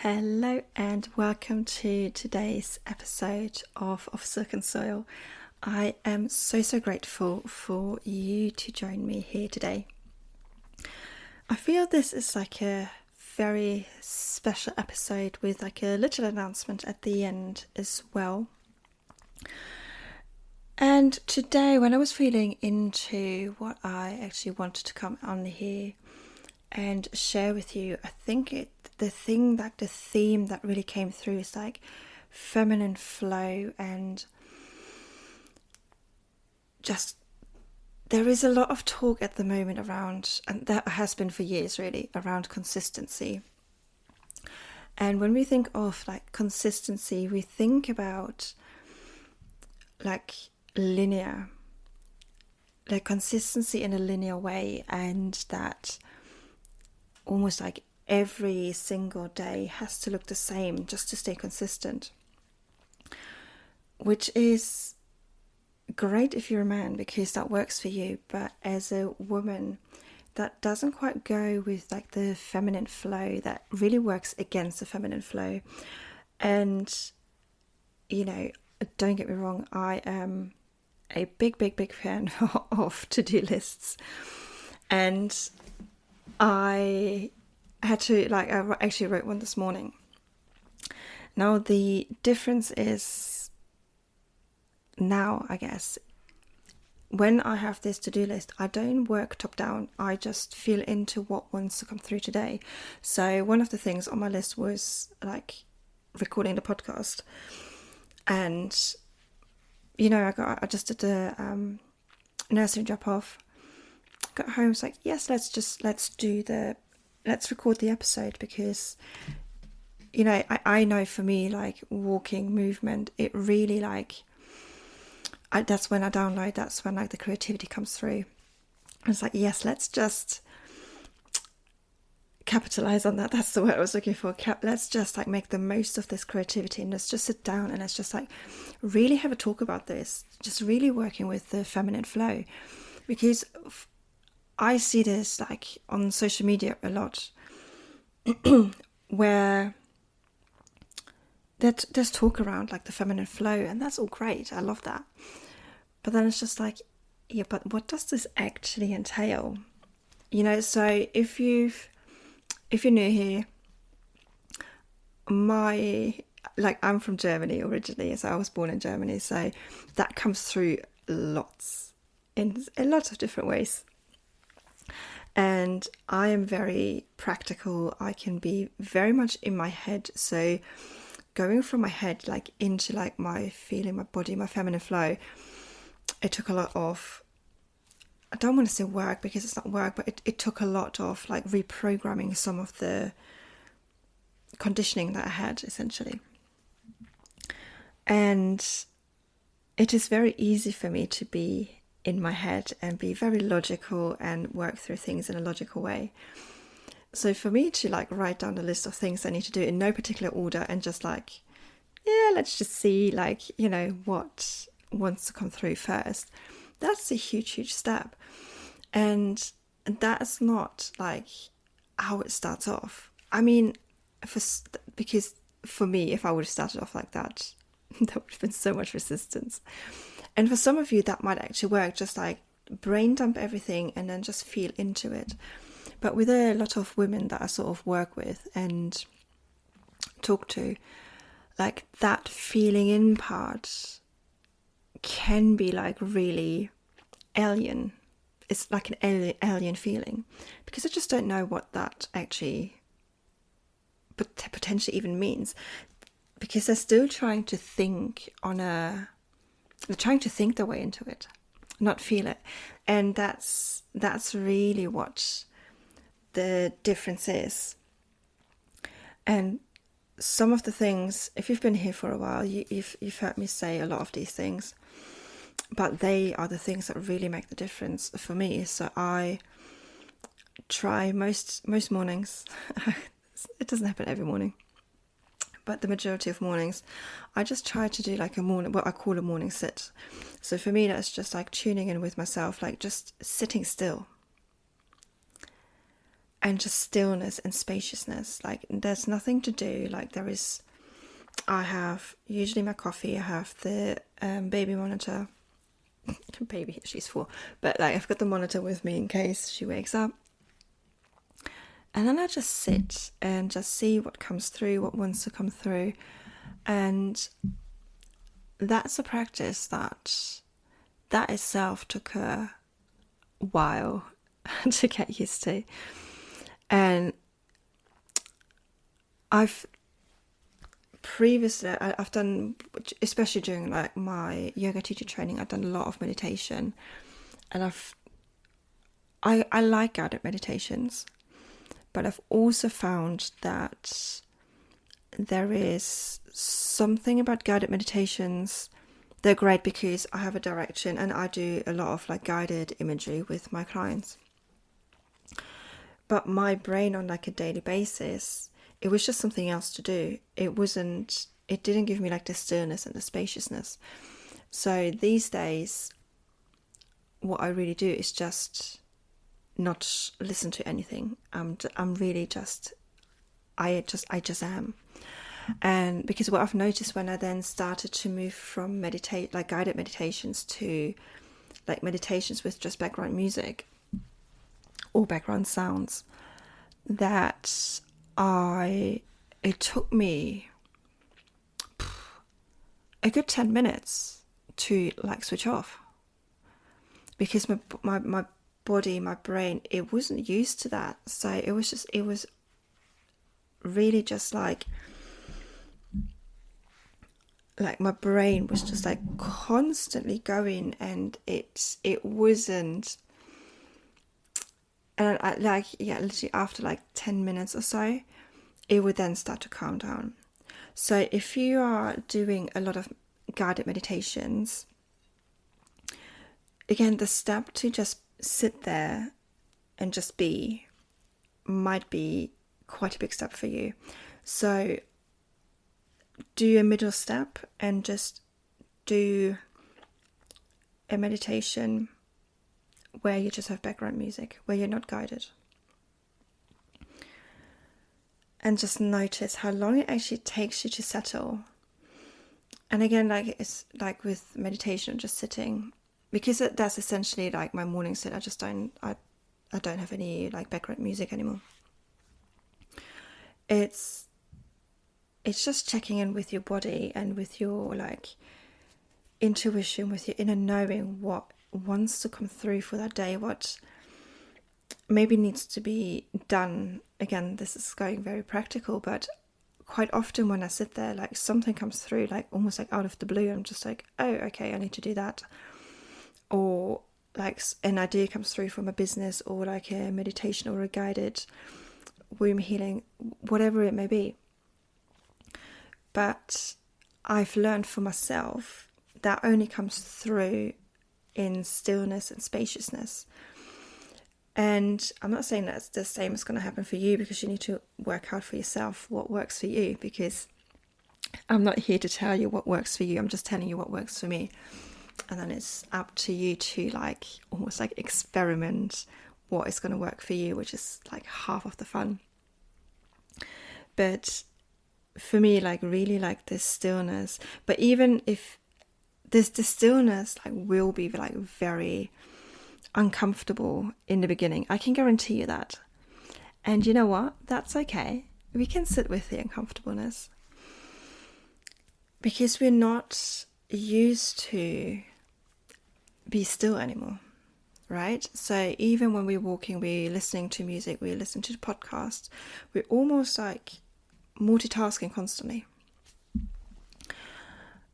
Hello and welcome to today's episode of Silk and Soil. I am so grateful for you to join me here today. I feel this is like a very special episode with like a little announcement at the end as well. And today, when I was feeling into what I actually wanted to come on here and share with you, I think the theme that really came through is like feminine flow, and just there is a lot of talk at the moment around, and that has been for years really, around consistency. And when we think of like consistency, we think about like linear, like consistency in a linear way, and that almost like every single day has to look the same just to stay consistent, which is great if you're a man because that works for you. But as a woman, that doesn't quite go with like the feminine flow, that really works against the feminine flow. And don't get me wrong, I am a big fan of to-do lists, and I had to I actually wrote one this morning. Now the difference is now, I guess, when I have this to-do list, I don't work top down. I just feel into what wants to come through today. So one of the things on my list was like recording the podcast, and I just did the nursery drop off. Got home, it's like, yes, let's record the episode, because I know for me, like walking, movement, it really that's when I download, that's when like the creativity comes through. It's like, yes, let's just capitalize on that. That's the word I was looking for. Let's just like make the most of this creativity, and let's just sit down and let's just like really have a talk about this, just really working with the feminine flow. Because I see this like on social media a lot where there's talk around like the feminine flow, and that's all great. I love that. But then it's just like, yeah, but what does this actually entail? So if you're new here, I'm from Germany originally, so I was born in Germany, so that comes through lots in lots of different ways. And I am very practical. I can be very much in my head. So going from my head like into like my feeling, my body, my feminine flow, it took a lot of, I don't want to say work because it's not work, but it took a lot of like reprogramming some of the conditioning that I had, essentially. And it is very easy for me to be in my head and be very logical and work through things in a logical way. So for me to like write down a list of things I need to do in no particular order and just like, yeah, let's just see like, what wants to come through first, that's a huge step. And that's not like how it starts off. I mean, because for me, if I would have started off like that, there would have been so much resistance. And for some of you, that might actually work, just like brain dump everything and then just feel into it. But with a lot of women that I sort of work with and talk to, like that feeling in part can be like really alien. It's like an alien feeling, because I just don't know what that actually potentially even means, because they're still trying to think they're trying to think their way into it, not feel it. And that's really what the difference is. And some of the things, if you've been here for a while, you've heard me say a lot of these things, but they are the things that really make the difference for me. So I try most mornings, it doesn't happen every morning, but the majority of mornings, I just try to do like what I call a morning sit. So for me, that's just like tuning in with myself, like just sitting still and just stillness and spaciousness. Like there's nothing to do. Like I have usually my coffee. I have the baby monitor. Baby, she's 4, but like I've got the monitor with me in case she wakes up. And then I just sit and just see what comes through, what wants to come through. And that's a practice that itself took a while to get used to. And I've done, especially during like my yoga teacher training, I've done a lot of meditation. And I like guided meditations. But I've also found that there is something about guided meditations. They're great because I have a direction and I do a lot of like guided imagery with my clients. But my brain on like a daily basis, it was just something else to do. It didn't give me like the stillness and the spaciousness. So these days, what I really do is just not listen to anything. I'm really just I just am. And because what I've noticed when I then started to move from like guided meditations to like meditations with just background music or background sounds, that it took me a good 10 minutes to like switch off, because my body, my brain, it wasn't used to that. So it was really just like my brain was just like constantly going, and it wasn't. And literally after like 10 minutes or so, it would then start to calm down. So if you are doing a lot of guided meditations, again, the step to just sit there and just be might be quite a big step for you. So do a middle step and just do a meditation where you just have background music, where you're not guided. And just notice how long it actually takes you to settle. And again, like it's like with meditation or just sitting, because that's essentially like my morning sit. I don't have any like background music anymore. It's just checking in with your body and with your like intuition, with your inner knowing what wants to come through for that day, what maybe needs to be done. Again, this is going very practical, but quite often when I sit there, like something comes through, like almost like out of the blue. I'm just like, oh, okay, I need to do that. Or like an idea comes through from a business, or like a meditation or a guided womb healing, whatever it may be. But I've learned for myself that only comes through in stillness and spaciousness. And I'm not saying that's the same is going to happen for you, because you need to work out for yourself what works for you, because I'm not here to tell you what works for you. I'm just telling you what works for me. And then it's up to you to like almost like experiment what is going to work for you, which is like half of the fun. But for me, like really like this stillness, but even if the stillness like will be like very uncomfortable in the beginning, I can guarantee you that. And you know what? That's okay. We can sit with the uncomfortableness, because we're not used to be still anymore, right? So even when we're walking, we're listening to music, we're listening to the podcast, we're almost like multitasking constantly.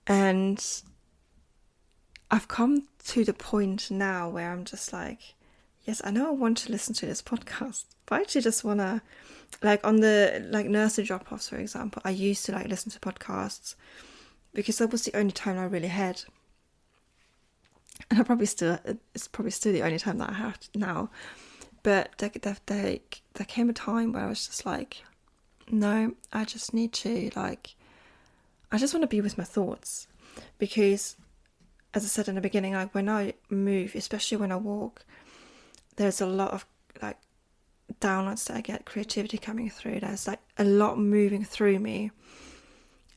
And I've come to the point now where I'm just like, yes, I know I want to listen to this podcast, but I actually just want to, like on the like nursery drop-offs, for example, I used to like listen to podcasts because that was the only time I really had. And it's probably still the only time that I have now. But there came a time where I was just like, no, I just need to like, I just want to be with my thoughts. Because as I said in the beginning, like when I move, especially when I walk, there's a lot of like downloads that I get, creativity coming through. There's like a lot moving through me,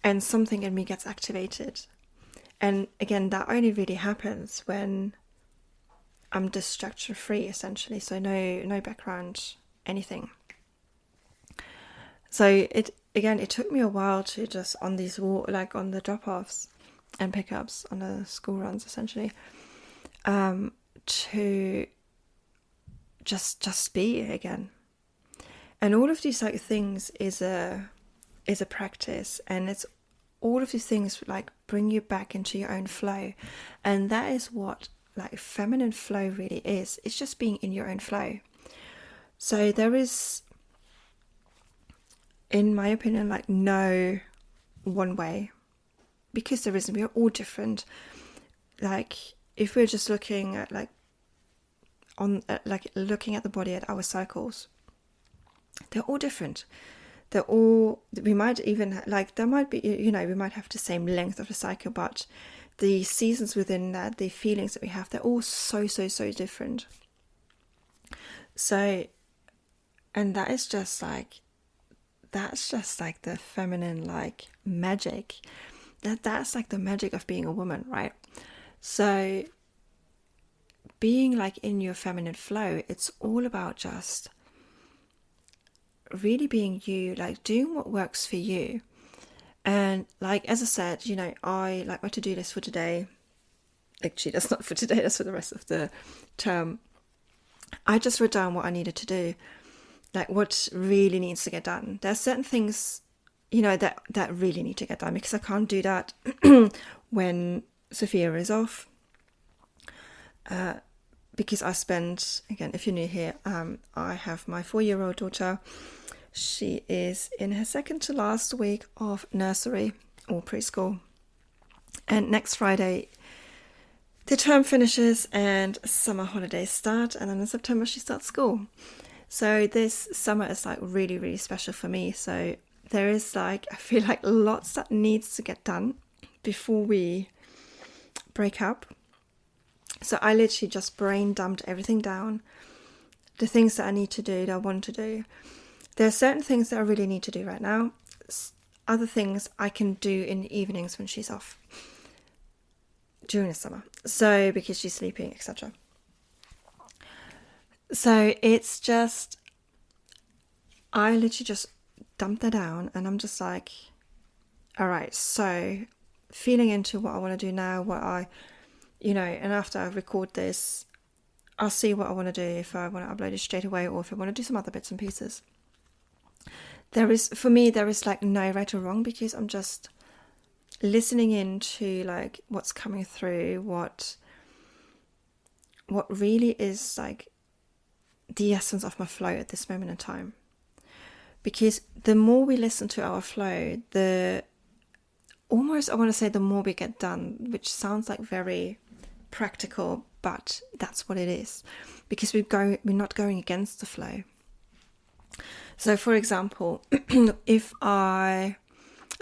and something in me gets activated. And again, that only really happens when I'm distraction free, essentially. So no background, anything. So it took me a while to just on these on the drop-offs and pickups, on the school runs, essentially, to just be again. And all of these like things is a practice, and it's all of these things like bring you back into your own flow. And that is what like feminine flow really is. It's just being in your own flow. So there is, in my opinion, like no one way, because there isn't. We are all different. Like if we're just looking at looking at the body, at our cycles, they're all different. We might even there might be, we might have the same length of the cycle, but the seasons within that, the feelings that we have, they're all so different. So, and that's just like the feminine like magic. That's like the magic of being a woman, right? So being like in your feminine flow, it's all about just really being you, like doing what works for you. And like, as I said, I like my to-do list for today. Actually, that's not for today, that's for the rest of the term. I just wrote down what I needed to do, like what really needs to get done. There are certain things, that really need to get done, because I can't do that when Sophia is off. Because I spend, again, if you're new here, I have my 4-year-old daughter. She is in her second to last week of nursery or preschool. And next Friday, the term finishes and summer holidays start. And then in September, she starts school. So this summer is like really, really special for me. So there is like, I feel like lots that needs to get done before we break up. So I literally just brain dumped everything down, the things that I need to do, that I want to do. There are certain things that I really need to do right now. Other things I can do in the evenings when she's off during the summer. So because she's sleeping, etc. So it's just, I literally just dumped that down, and I'm just like, all right, so feeling into what I want to do now, and after I record this, I'll see what I want to do, if I want to upload it straight away or if I want to do some other bits and pieces. There is like no right or wrong, because I'm just listening into like what's coming through, what really is like the essence of my flow at this moment in time. Because the more we listen to our flow, the more we get done, which sounds like very practical, but that's what it is, because we're not going against the flow. So for example,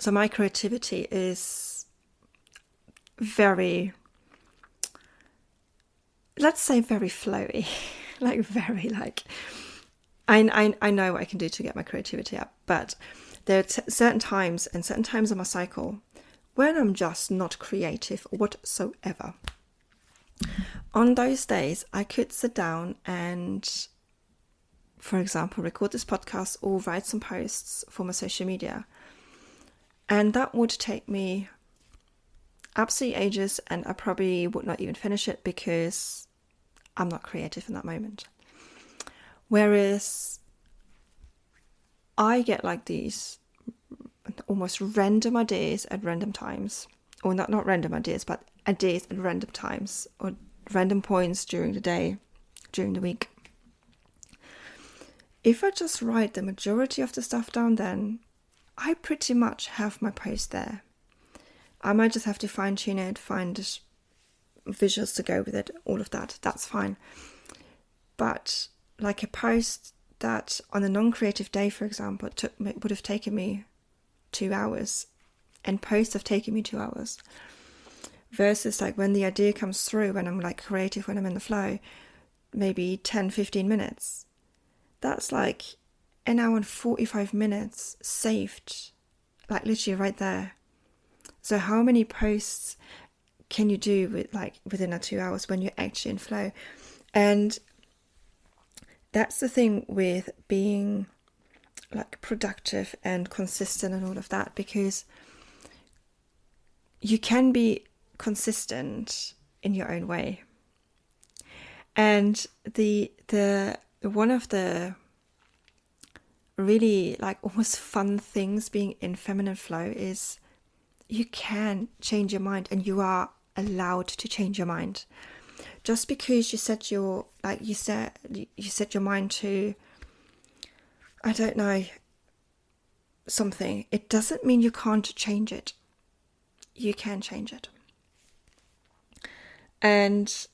my creativity is very, let's say very flowy, like very like, I know what I can do to get my creativity up, but there are certain times in my cycle when I'm just not creative whatsoever. On those days, I could sit down and, for example, record this podcast or write some posts for my social media. And that would take me absolutely ages, and I probably would not even finish it because I'm not creative in that moment. Whereas I get like these almost random ideas at random times, or not random ideas, but ideas at random times or random points during the day, during the week. If I just write the majority of the stuff down, then I pretty much have my post there. I might just have to fine tune it, find visuals to go with it, all of that. That's fine. But like a post that on a non-creative day, for example, would have taken me 2 hours, and posts have taken me 2 hours. Versus like when the idea comes through, when I'm like creative, when I'm in the flow, maybe 10, 15 minutes. that's like an hour and 45 minutes saved, like literally right there. So how many posts can you do with like within a 2 hours when you're actually in flow? And that's the thing with being like productive and consistent and all of that, because you can be consistent in your own way. And the one of the really like almost fun things being in feminine flow is you can change your mind, and you are allowed to change your mind. Just because you set your you set your mind to, I don't know, something, it doesn't mean you can't change it. You can change it. And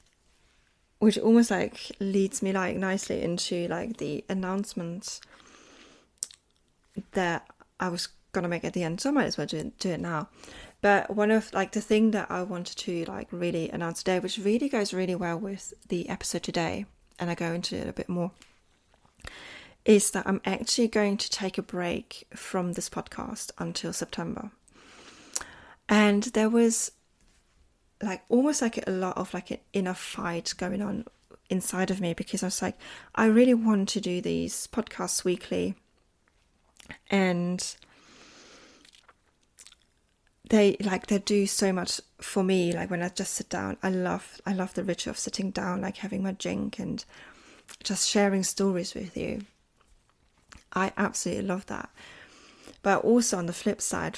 which almost like leads me like nicely into like the announcements that I was gonna make at the end, so I might as well do it now. But one of like the thing that I wanted to like really announce today, which really goes really well with the episode today, and I go into it a bit more, is that I'm actually going to take a break from this podcast until September. And there was like almost like a lot of like an inner fight going on inside of me, because I was like, I really want to do these podcasts weekly, and they do so much for me. Like when I just sit down, I love the ritual of sitting down, like having my drink and just sharing stories with you. I absolutely love that. But also on the flip side,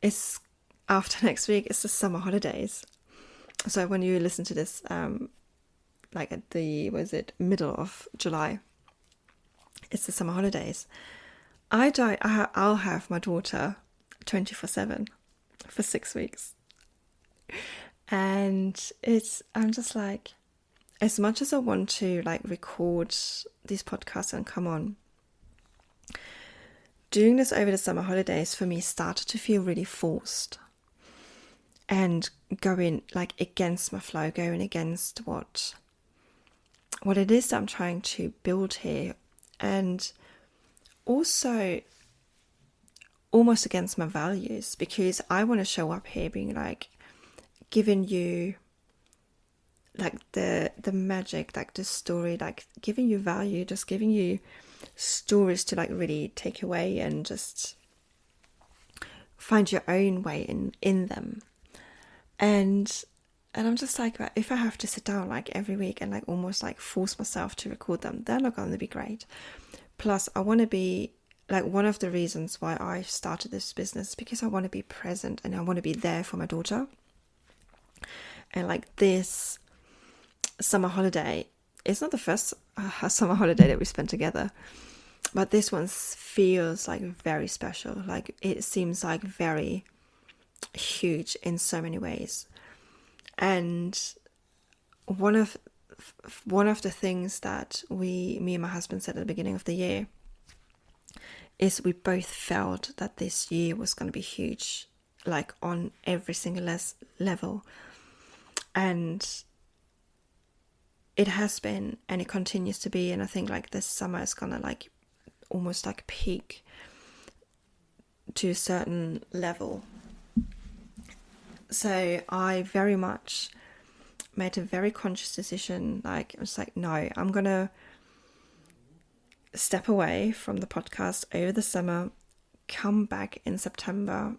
it's after next week, it's the summer holidays. So when you listen to this, like at the, middle of July, it's the summer holidays. I'll have my daughter 24/7 for 6 weeks. And I'm just like, as much as I want to like record these podcasts and come on, doing this over the summer holidays for me started to feel really forced and going like against my flow, going against what it is that I'm trying to build here, and also almost against my values, because I want to show up here being like giving you like the magic, like the story, like giving you value, just giving you stories to like really take away and just find your own way in them. And I'm just like, if I have to sit down like every week and like almost like force myself to record them, they're not going to be great. Plus, I want to be like, one of the reasons why I started this business, because I want to be present and I want to be there for my daughter. And like this summer holiday, it's not the first summer holiday that we spent together, but this one feels like very special. Like it seems like very huge in so many ways. And one of the things that me and my husband said at the beginning of the year is we both felt that this year was going to be huge, like on every single level. And it has been, and it continues to be. And I think like this summer is going to like almost like peak to a certain level. So I very much made a very conscious decision. Like I was like, no, I'm going to step away from the podcast over the summer, come back in September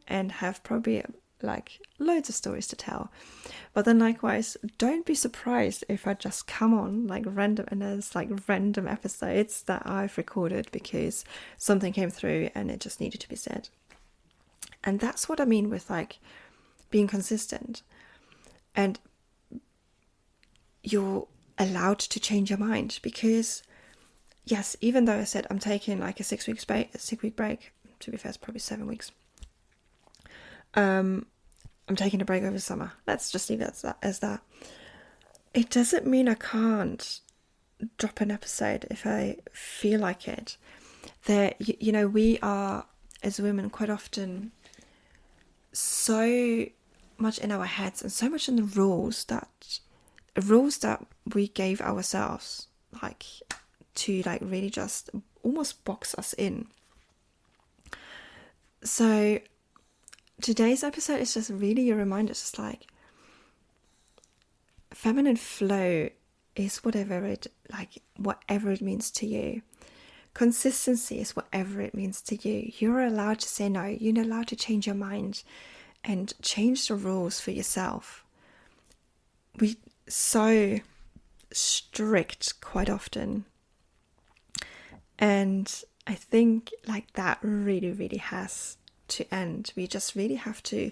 and have probably like loads of stories to tell. But then likewise, don't be surprised if I just come on like random, and there's like random episodes that I've recorded because something came through and it just needed to be said. And that's what I mean with like being consistent. And you're allowed to change your mind, because yes, even though I said I'm taking like a 6 week break, to be fair, it's probably 7 weeks. I'm taking a break over the summer. Let's just leave it as that. It doesn't mean I can't drop an episode if I feel like it. We are, as women, quite often so much in our heads and so much in the rules that we gave ourselves like to like really just almost box us in. So today's episode is just really a reminder, just like feminine flow is whatever it means to you. Consistency is whatever it means to you. You're allowed to say no. You're allowed to change your mind and change the rules for yourself. We so strict quite often, and I think like that really, really has to end. We just really have to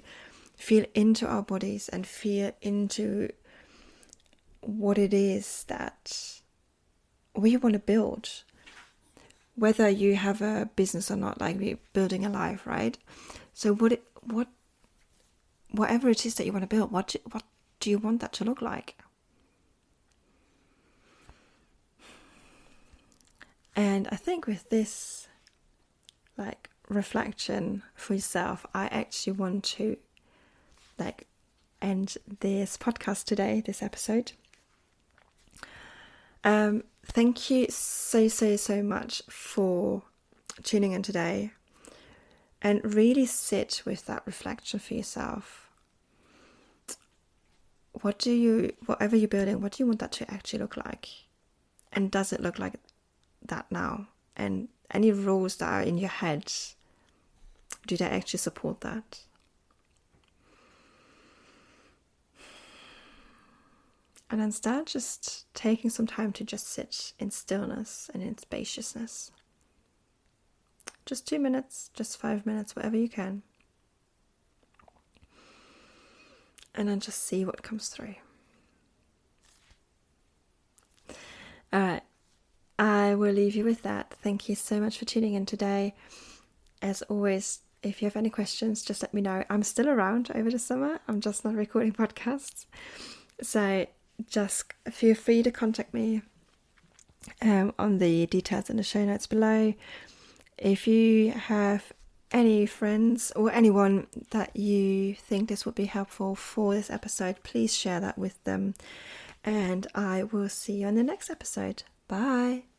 feel into our bodies and feel into what it is that we want to build. Whether you have a business or not, like we're building a life, right? So whatever it is that you want to build, what do you want that to look like? And I think with this like reflection for yourself, I actually want to like end this podcast today, this episode. Thank you so much for tuning in today, and really sit with that reflection for yourself. Whatever you're building, what do you want that to actually look like? And does it look like that now? And any rules that are in your head, do they actually support that? And then start just taking some time to just sit in stillness and in spaciousness. Just 2 minutes, just 5 minutes, whatever you can. And then just see what comes through. Alright, I will leave you with that. Thank you so much for tuning in today. As always, if you have any questions, just let me know. I'm still around over the summer. I'm just not recording podcasts. So just feel free to contact me on the details in the show notes below. If you have any friends or anyone that you think this would be helpful for this episode, please share that with them. And I will see you on the next episode. Bye.